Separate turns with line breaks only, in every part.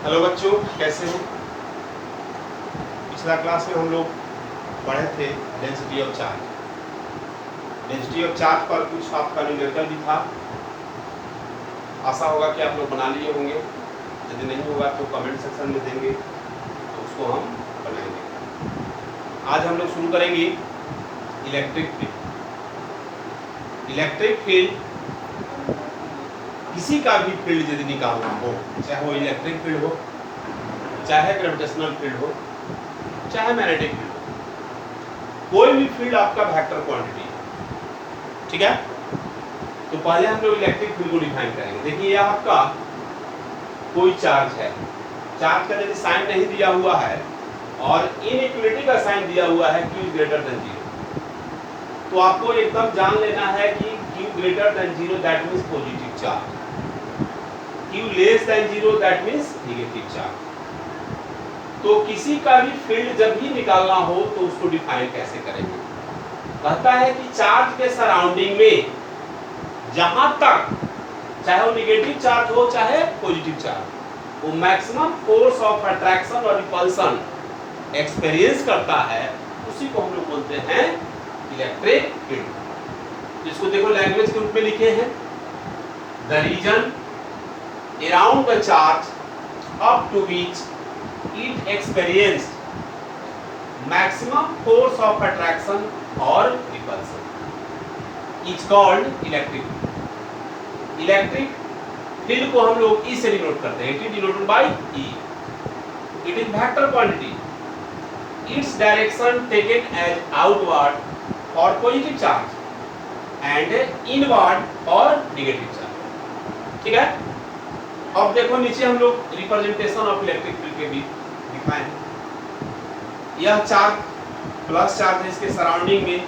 Hello बच्चों, कैसे हो? पिछला क्लास में हम लोग पढ़े थे density of charge. Density of charge पर कुछ आपका न्यूमेरिकल भी था। आशा होगा कि आप लोग बना लिए होंगे। यदि नहीं होगा तो कमेंट सेक्शन में देंगे तो उसको हम बनाएंगे। आज हम लोग शुरू करेंगे इलेक्ट्रिक फील्ड। इलेक्ट्रिक फील्ड किसी का भी फील्ड यदि निकालना हो, चाहे वो इलेक्ट्रिक फील्ड हो, चाहे ग्रेविटेशनल फील्ड हो, चाहे मैग्नेटिक फील्ड हो, कोई भी फील्ड आपका वेक्टर क्वांटिटी है। ठीक है, तो पहले हम लोग इलेक्ट्रिक फील्ड को डिफाइन करेंगे। देखिए यह आपका कोई चार्ज है, चार्ज का यदि साइन नहीं दिया हुआ है और इनइक्वलिटी का साइन दिया हुआ है Q ग्रेटर देन 0, तो आपको एकदम जान लेना है कि Q greater than 0 that means positive charge, Q less than 0 that means negative charge. तो किसी का भी फील्ड जब भी निकालना हो तो उसको डिफाइन कैसे करेंगे? कहता है कि चार्ज के सराउंडिंग में जहां तक चाहे वो नेगेटिव चार्ज हो चाहे पॉजिटिव चार्ज, वो मैक्सिमम फोर्स ऑफ अट्रैक्शन और रिपल्सन एक्सपीरियंस करता है, उसी को हम लोग बोलते हैं इलेक्ट्रिक फील्ड। इसको देखो लैंग्वेज के रूप में लिखे हैं, the region around the charge up to which it experienced maximum force of attraction or repulsion is called electric field. Electric field को हम लोग E से डिनोट करते हैं। It is denoted by E. It is vector quantity. Its direction taken as outward for positive charge and inward for negative charge. ठीक है, अब देखो नीचे हम लोग रिप्रेजेंटेशन ऑफ इलेक्ट्रिक फील्ड के भी दिखाए हैं। यह चार्ज प्लस चार्ज है, इसके सराउंडिंग में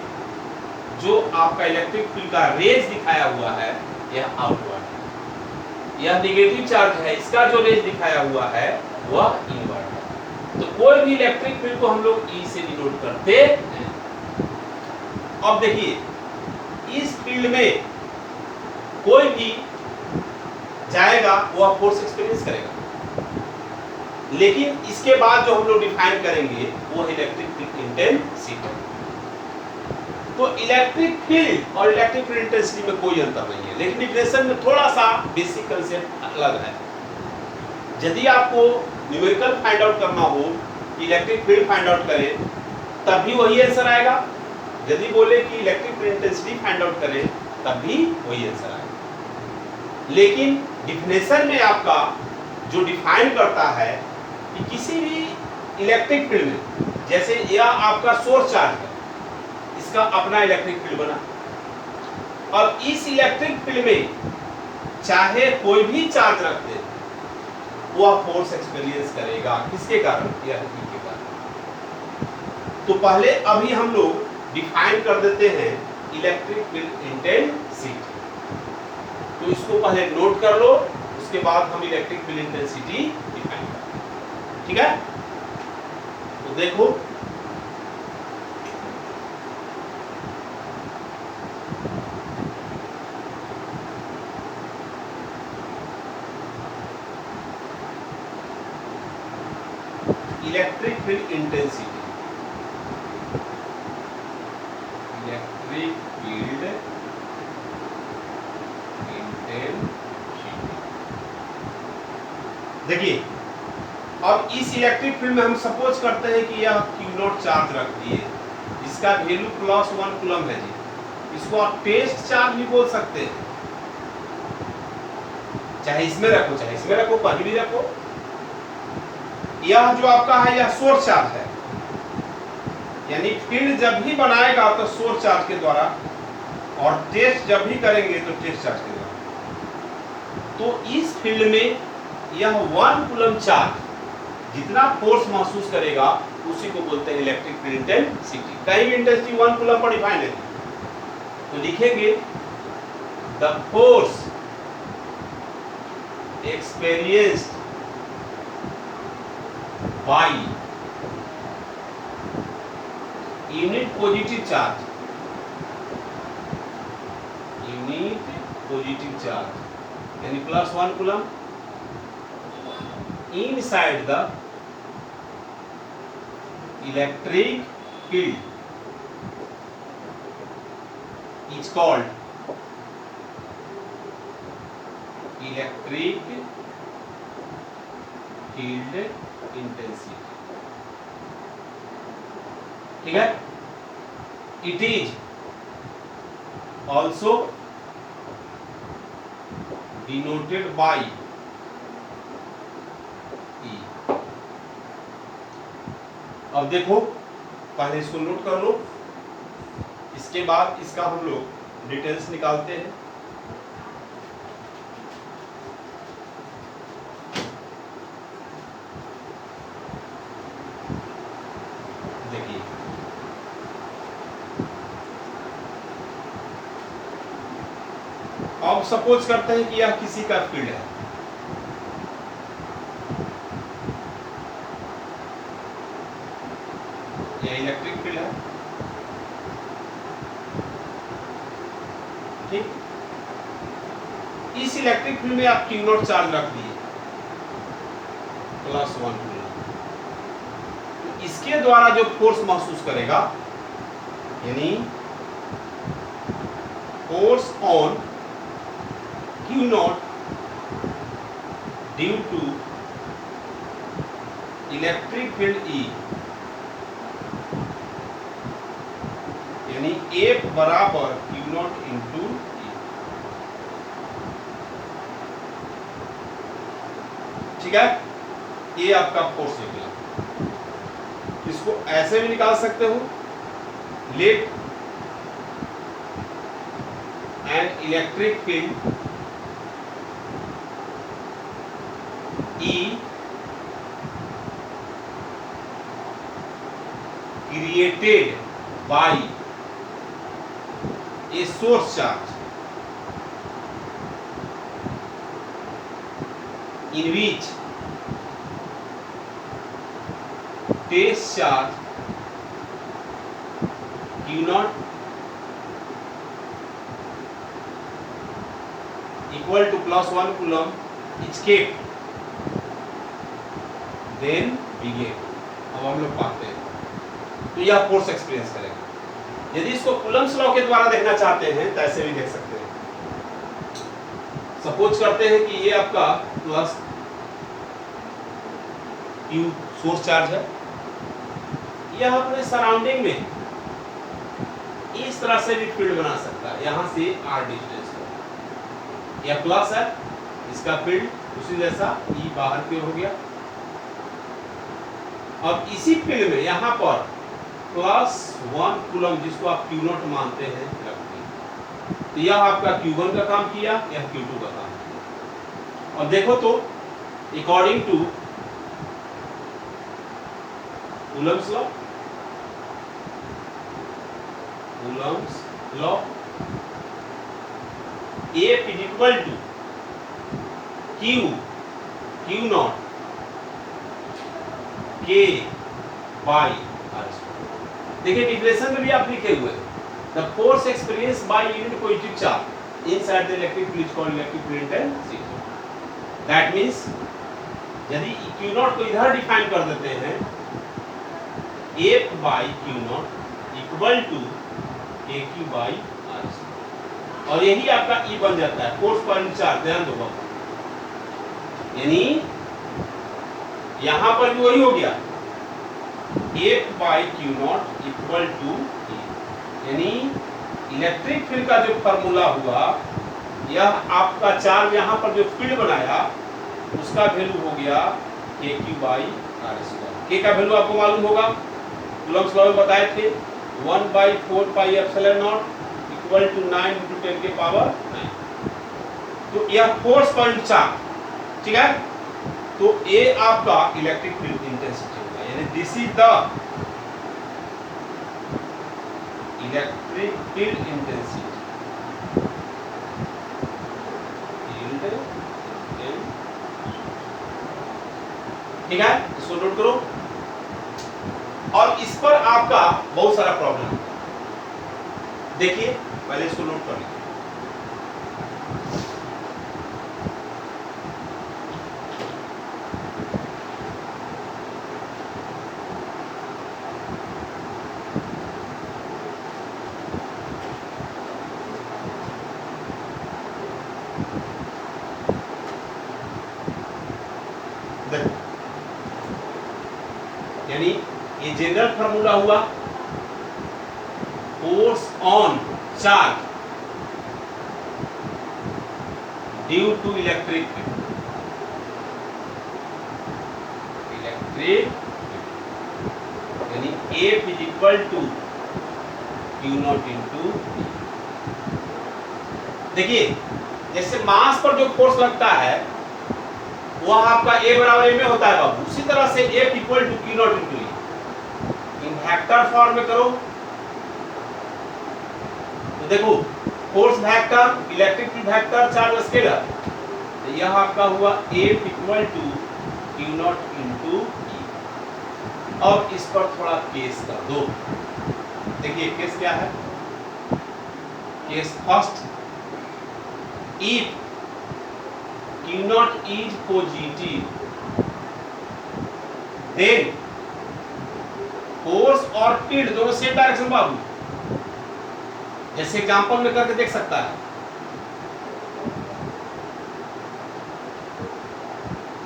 जो आपका इलेक्ट्रिक फील्ड का रेज दिखाया हुआ है यह आउटवर्ड है। यह नेगेटिव चार्ज है, इसका जो रेज दिखाया हुआ है वह इनवर्ड है। तो कोई भी इलेक्ट्रिक फील्ड को हम लोग E से डिनोट करते हैं। अब देखिए इस फील्ड में कोई भी जाएगा वह फोर्स एक्सपीरियंस करेगा, लेकिन इसके बाद जो हम लोग डिफाइन करेंगे वो इलेक्ट्रिक फील्ड इंटेंसिटी। तो इलेक्ट्रिक फील्ड और इलेक्ट्रिक फील्ड इंटेंसिटी में कोई अंतर नहीं है, लेकिन डिफिनेशन में थोड़ा सा बेसिक कंसेप्ट अलग है। यदि आपको न्यूमेरिकल फाइंड आउट करना हो, इलेक्ट्रिक फील्ड फाइंड आउट करें तब भी वही आंसर आएगा। यदि बोले कि electric field intensity find out करें तब भी वही आंसर आएगा। लेकिन डिफिनेशन में आपका जो डिफाइन करता है कि किसी भी इलेक्ट्रिक फील्ड में, जैसे यह आपका सोर्स चार्ज है, इसका अपना इलेक्ट्रिक फील्ड बना, और इस इलेक्ट्रिक फील्ड में चाहे कोई भी चार्ज रख दे वह फोर्स एक्सपीरियंस करेगा। किसके कारण? यह के कारण। तो पहले अभी हम लोग डिफाइन कर देते हैं इलेक्ट्रिक फील्ड इंटेंसिटी। तो इसको पहले नोट कर लो, उसके बाद हम इलेक्ट्रिक फील्ड इंटेंसिटी डिफाइन करेंगे। ठीक है, तो देखो electric field intensity, electric field देखिए अब इस इलेक्ट्रिक फील्ड में हम सपोज करते हैं कि यह Q0 चार्ज रख दिए, इसका वैल्यू +1 कूलम है जी। इसको आप टेस्ट चार्ज भी बोल सकते हैं, चाहे इसमें रखो चाहे इसमें रखो, कहीं भी रखो। यह जो आपका है यह सोर्स चार्ज है, यानी फील्ड जब भी बनाएगा तो सोर्स चार्ज के द्वारा, और टेस्ट जब भी करेंगे तो टेस्ट चार्ज के द्वारा। तो इस फील्ड में यह 1 कूलम चार्ज जितना फोर्स महसूस करेगा उसी को बोलते हैं इलेक्ट्रिक फील्ड इंटेंसिटी। कहीं भी इंटेंसिटी 1 कूलम पर डिफाइन है, तो लिखेंगे the force experienced bye unit positive charge, unit positive charge यानी +1 coulomb inside the electric field is called electric field intensity. ठीक है? It is also denoted by E. अब देखो, पहले इसको नोट कर लो, इसके बाद इसका हम लोग डिटेल्स निकालते हैं। देखिए, अब सपोज करते हैं कि यह किसी का फील्ड है, यह इलेक्ट्रिक फील्ड है, ठीक। इस इलेक्ट्रिक फील्ड में आप Q0 चार्ज रख दिए +1 कूलम, तो इसके द्वारा जो फोर्स महसूस करेगा, यानी force on Q0 due to electric field E, यानी F बराबर Q0 इंटू E। ठीक है, ये आपका फोर्स निकला। इसको ऐसे भी निकाल सकते हो, let an electric field E created by a source charge in which test charge Q0 equal to +1 coulomb is kept, then begin। अब हम लोग पाते हैं, तो यह फोर्स एक्सपीरियंस करेगा। यदि इसको कूलम्स लॉ के द्वारा देखना चाहते हैं तो ऐसे भी देख सकते हैं। सपोज करते हैं कि ये आपका प्लस Q सोर्स चार्ज है, यह अपने सराउंडिंग में इस तरह से भी फील्ड बना सकता है, यहां से r डिस्टेंस है, यह प्लस है, इसका फील्ड उसी जैसा E बाहर की ओर हो गया। अब इसी फील्ड में यहां पर +1 कूलम, जिसको आप Q0 मानते हैं, तो यह आपका Q1 का काम किया, यह Q2 का काम किया। और देखो तो according to Coulomb's law F is equal to Q0 K by R। देखिए, डिफरेंशियल में भी आप लिखे हुए हैं, the force experience by unit positive charge inside the electric field is called electric field intensity. That means यदि Q0 को इधर डिफाइन कर देते हैं, F by Q0 equal to AQ by R, और यही आपका E बन जाता है, फोर्स पर चार्ज। ध्यान दो, यानी यहां पर भी वही हो गया, F by Q0 equal to E, यानी इलेक्ट्रिक फील्ड का जो फार्मूला हुआ, यह आपका चार्ज यहां पर जो फील्ड बनाया उसका वैल्यू हो गया KQ by R²। K का वैल्यू आपको मालूम होगा, कूलम्स लॉ में बताए थे, 1/4πε0 इक्वल टू 9 × 10⁹। तो यह फोर्स पॉइंट चार्ज, ठीक है। तो ये आपका इलेक्ट्रिक फील्ड इंटेंसिटी होगा, यानी this is the electric field intensity. ठीक है, इसको नोट करो। और इस पर आपका बहुत सारा प्रॉब्लम है, देखिए, पहले इसको नोट कर लीजिए। यानी ये जनरल फार्मूला हुआ force on charge due to electric यानी F is equal to Q not into. देखिए जैसे मास पर जो फोर्स लगता है वह आपका A बराबर M में होता है बाबू, उसी तरह से F equal to Q not into E in vector form में करो तो देखो force vector, electric field vector, charge scalar, तो यह आपका हुआ F equal to Q not into E। अब इस पर थोड़ा केस कर दो। देखिए केस क्या है, case first, if Q not is positive then force और फील्ड दोनों सेम डायरेक्शन बाबू, जैसे एग्जांपल में करके देख सकता है।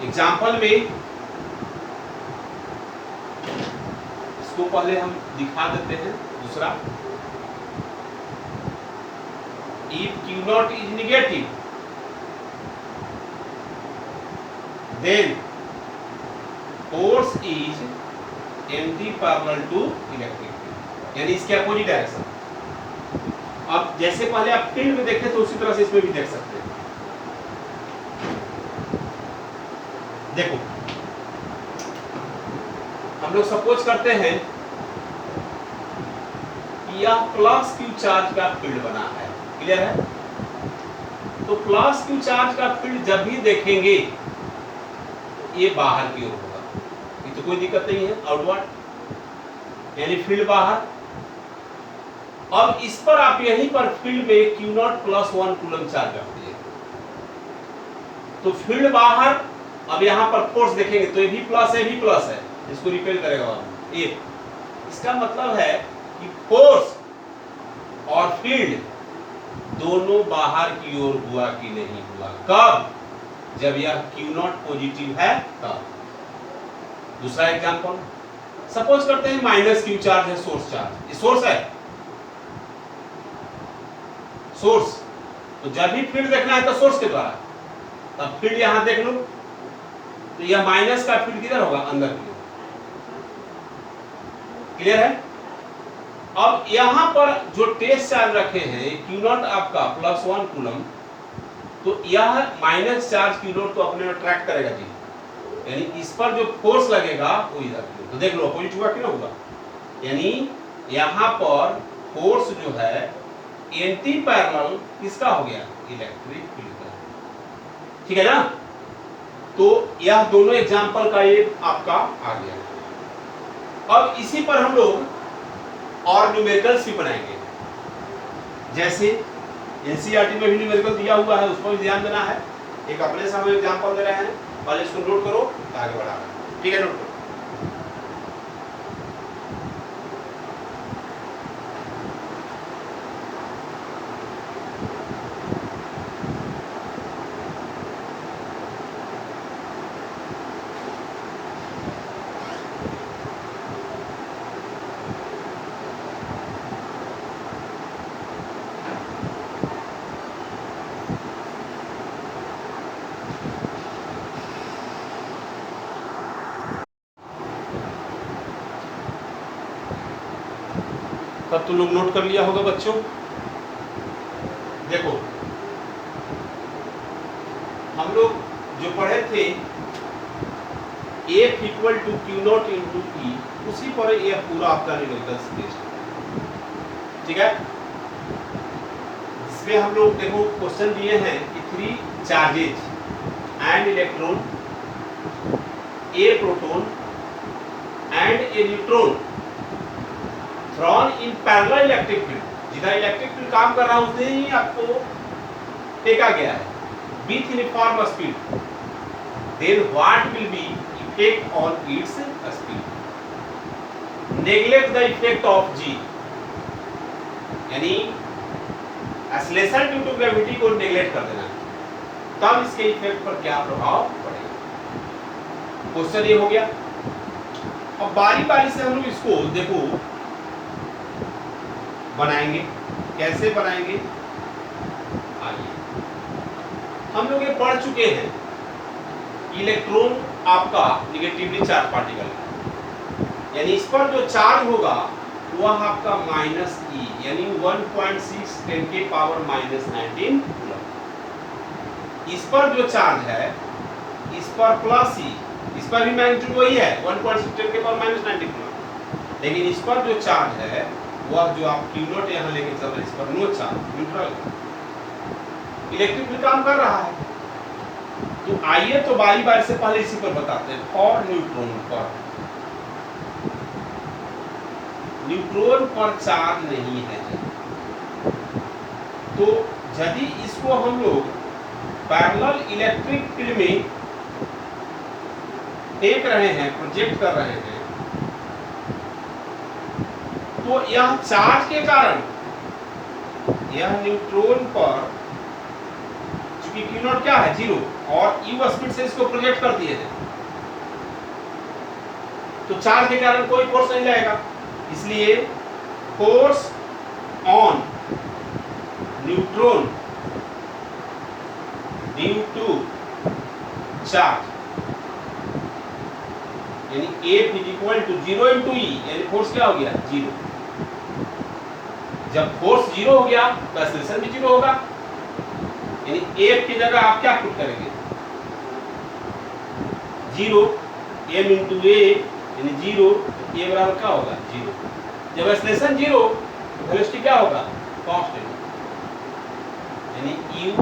एग्जांपल में इसको पहले हम दिखा देते हैं दूसरा, if Q not is negative then force is anti parallel to electric field, यानी इसके अपोजिट डायरेक्शन। अब जैसे पहले आप फील्ड में देखे तो उसी तरह से इसमें भी देख सकते हैं। देखो हम लोग सपोज करते हैं कि यह प्लस Q चार्ज का फील्ड बना है, क्लियर है? तो प्लस Q चार्ज का फील्ड जब भी देखेंगे ये बाहर की ओर होगा, ये तो कोई दिक्कत नहीं है, आउटवर्ड यानी फील्ड बाहर। अब इस पर आप यहीं पर फील्ड में Q not plus 1 coulomb charge रख दिए तो फील्ड बाहर। अब यहां पर फोर्स देखेंगे तो ये भी प्लस है, भी प्लस है, इसको रिपेल करेगा ये। इसका मतलब है कि फोर्स और फील्ड दोनों बाहर की ओर हुआ कि नहीं हुआ, कब? जब यह Q नॉट पॉजिटिव है तब। दूसरा एग्जांपल सपोज करते हैं माइनस Q चार्ज है, सोर्स चार्ज, ये सोर्स है, सोर्स। तो जब भी फील्ड देखना है तो सोर्स के द्वारा, तब फील्ड यहां देख लो तो यह माइनस का फील्ड किधर होगा, अंदर की ओर, क्लियर है? अब यहां पर जो टेस्ट चार्ज रखे हैं Q नॉट आपका प्लस 1 कूलम, तो यह माइनस चार्ज Q नॉट तो अपने में ट्रैक करेगा जी, यानी इस पर जो फोर्स लगेगा वो इधर की ओर। तो देख लो अपोजिट हुआ कि ना हुआ, यानी यहां पर फोर्स जो है एंटी पैरेलल किसका हो गया, इलेक्ट्रिक फील्ड का, ठीक है ना? तो यह दोनों एग्जांपल का ये आपका आ गया। अब इसी पर हम लोग और न्यूमेरिकल्स भी बनाएंगे, जैसे एनसीईआरटी में भी न्यूमेरिकल दिया हुआ है, उस पर भी ध्यान देना है। एक अपने से हम एग्जांपल दे रहे हैं, पहले इसको नोट करो, आगे बढ़ाना, ठीक है? नोट करो। तब तुम लोग नोट कर लिया होगा बच्चों। देखो हम लोग जो पढ़े थे F equal to Q not into E, उसी पर यह पूरा आपका न्यूमेरिकल बेस्ड, ठीक है? इसमें हम लोग देखो क्वेश्चन दिए हैं कि 3 charges and electron, A proton and A neutron thrown in parallel electric field, जिधर इलेक्ट्रिक फील्ड काम कर रहा है उसने ही आपको फेंका गया है with uniform speed, then what will be effect on its speed, neglect the effect of G, यानी एक्सेलरेशन ड्यू टू ग्रेविटी को नेग्लेक्ट कर देना, तब इसके इफेक्ट पर क्या प्रभाव पड़ेगा। क्वेश्चन ये हो गया। अब बारी बारी से हम लोग इसको देखो बनाएंगे। कैसे बनाएंगे? आइए, हम लोग ये पढ़ चुके हैं, इलेक्ट्रॉन आपका निगेटिवली चार्ज पार्टिकल है, यानी इस पर जो चार्ज होगा वह आपका माइनस ई, यानी 1.6 10 के पावर माइनस 19 कूलम। इस पर जो चार्ज है, इस पर प्लस ई, इस पर भी मैग्नीट्यूड वही है 1.6 10 के पावर माइनस 19 कूलम, लेकिन इस पर जो चार्ज है वह जो आप Q नॉट यहाँ लेके चल रहे हैं, इस पर नो चार्ज, न्यूट्रल, इलेक्ट्रिक भी काम कर रहा है। तो आइए तो बारी बारी से पहले इसी पर बताते हैं। फॉर न्यूट्रॉन पर चार्ज नहीं है, तो यदि इसको हम लोग पैरेलल इलेक्ट्रिक फील्ड में फेंक रहे हैं, प्रोजेक्ट कर रहे हैं, तो यह चार्ज के कारण यह न्यूट्रॉन पर, चूंकि Q नॉट क्या है 0 और U स्पीड से इसको प्रोजेक्ट कर दिए हैं, तो चार्ज के कारण कोई फोर्स नहीं लगेगा, इसलिए force on neutron due to charge, यानी F is equal to 0 into E, यानी फोर्स क्या हो गया 0। जब फोर्स 0 हो गया तो एक्सेलरेशन भी 0 होगा, यानी F की जगह आप क्या पुट करेंगे 0, m इंटू a यानी 0, a बराबर क्या होगा 0। जब एक्सेलरेशन 0 तो वेलोसिटी क्या होगा कांस्टेंट, यानी u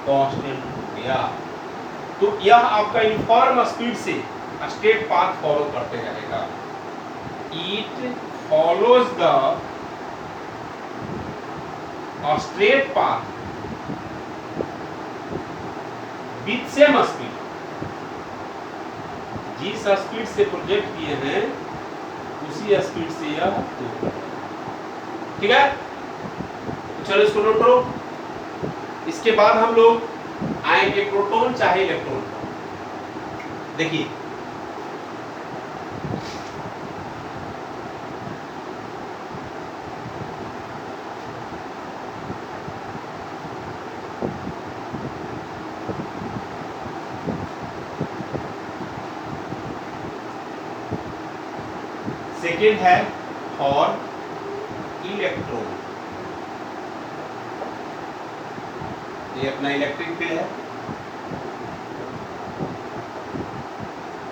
कांस्टेंट हो गया। तो यह आपका यूनिफॉर्म स्पीड से स्ट्रेट पाथ फॉलो करते रहेगा। It follows the straight path with same speed, जिस स्पीड से प्रोजेक्ट किए हैं उसी स्पीड से यह दूर, ठीक है। चलो इसको नोट करो। इसके बाद हम लोग आएंगे प्रोटॉन चाहे इलेक्ट्रॉन। देखिए सेकेंड है और इलेक्ट्रॉन, ये अपना इलेक्ट्रिक फील्ड है।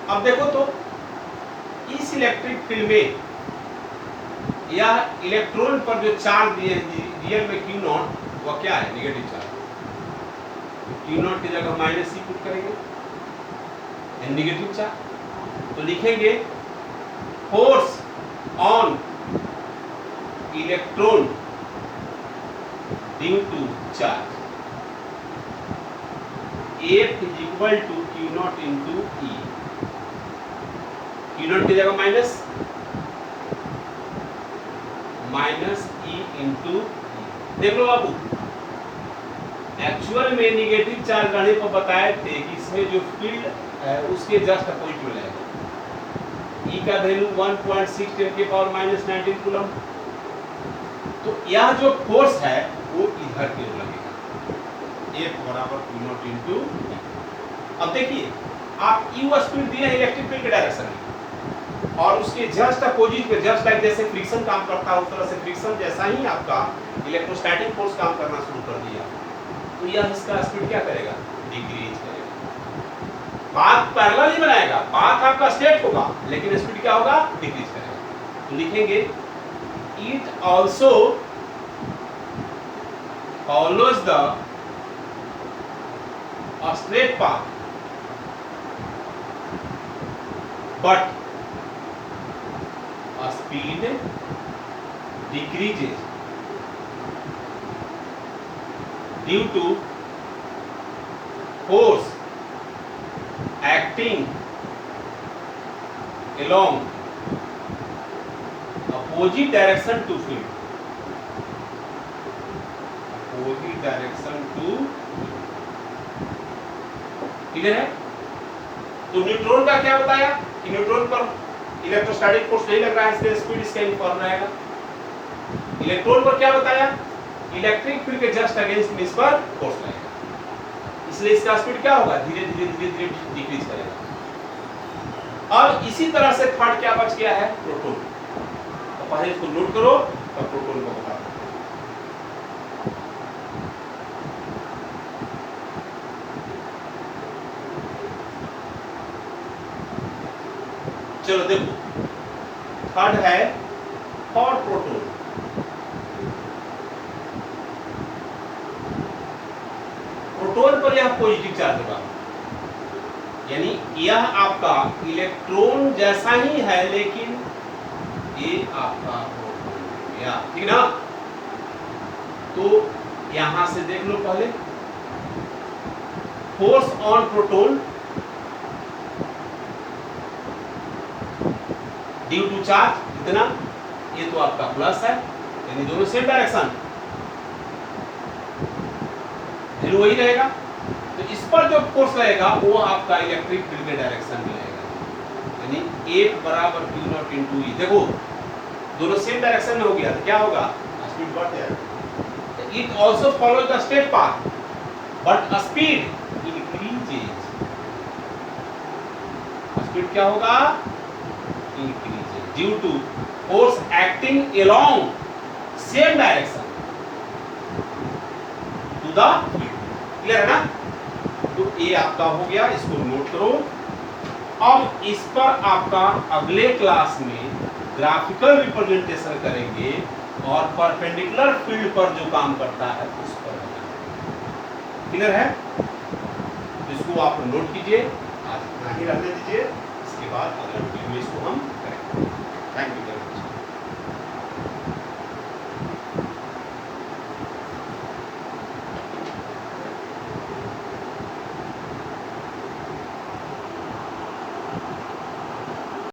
अब देखो तो इस इलेक्ट्रिक फील्ड में यह इलेक्ट्रॉन पर जो चार्ज दिए रियल में Q नॉट, वह क्या है नेगेटिव चार्ज। Q नॉट की जगह माइनस C पुट करेंगे, नेगेटिव चार्ज, तो लिखेंगे force on electron due to charge F is equal to Q not into E। Q not की जगह माइनस E इंटू E। देख लो बाबू, एक्चुअल में निगेटिव चार्ज रहने पर बताए थे कि इसमें जो फील्ड है उसके जस्ट अपोजिट में रहेगा। E का वैल्यू 1.6 10 के पावर माइनस 19 कूलम, तो यह जो फोर्स है वो इधर की ओर लगेगा, F बराबर Q नॉट इंटू E। अब देखिए आप U स्पीड दिए हैं इलेक्ट्रिक फील्ड के डायरेक्शन में, और उसके जस्ट अपोजिट पे, जस्ट लाइक जैसे फ्रिक्शन काम करता है उस तरह से फ्रिक्शन जैसा ही आपका इलेक्ट्रोस्टैटिक फोर्स काम करना शुरू कर दिया, तो यह इसका स्पीड क्या करेगा डिक्रीज करेगा। पाथ पैरेलल ही बनाएगा, पाथ आपका स्ट्रेट होगा लेकिन स्पीड क्या होगा डिक्रीज करेगा। तो लिखेंगे it also follows the straight path but speed decreases due to force acting along opposite direction to field, opposite direction to clear है। तो न्यूट्रॉन का क्या बताया कि न्यूट्रॉन पर इलेक्ट्रोस्टैटिक फोर्स नहीं लग रहा है, इसलिए स्पीड इसका यूनिफॉर्म रहेगा। इलेक्ट्रॉन पर क्या बताया, इलेक्ट्रिक फील्ड के जस्ट अगेंस्ट में इस पर फोर्स लगेगा, इसलिए इसका स्पीड क्या होगा, धीरे धीरे धीरे धीरे डिक्रीज करेगा। और इसी तरह से थर्ड क्या बच गया है, प्रोटॉन। तो पहले इसको नोट करो, तब प्रोटॉन को बता दो। चलो देखो, थर्ड है फॉर प्रोटॉन। प्रोटॉन पर यह पॉजिटिव चार्ज होगा, यानी यह आपका इलेक्ट्रॉन जैसा ही है, लेकिन ये आपका प्रोटॉन हो गया, ठीक ना। तो यहां से देख लो पहले, force on proton due to charge इतना, ये तो आपका प्लस है, यानी दोनों सेम डायरेक्शन, वैल्यू वही रहेगा। तो इस पर जो फोर्स लगेगा वो आपका इलेक्ट्रिक फील्ड के डायरेक्शन में लगेगा, यानी एक बराबर Q नॉट इंटू ई। देखो दोनों सेम डायरेक्शन में हो गया, तो क्या होगा, स्पीड बढ़ जाएगा। It also follow the straight path but speed increases. Speed क्या होगा, increases due to force acting along same direction to the field. Clear है ना। तो ये आपका हो गया, इसको नोट करो। अब इस पर आपका अगले क्लास में ग्राफिकल रिप्रेजेंटेशन करेंगे और परपेंडिकुलर फील्ड पर जो काम करता है उस पर। क्लियर है, इसको आप नोट कीजिए, आज इतना ही रहने दीजिए, इसके बाद अगले वीडियो में इसको हम करेंगे। Thank you very much.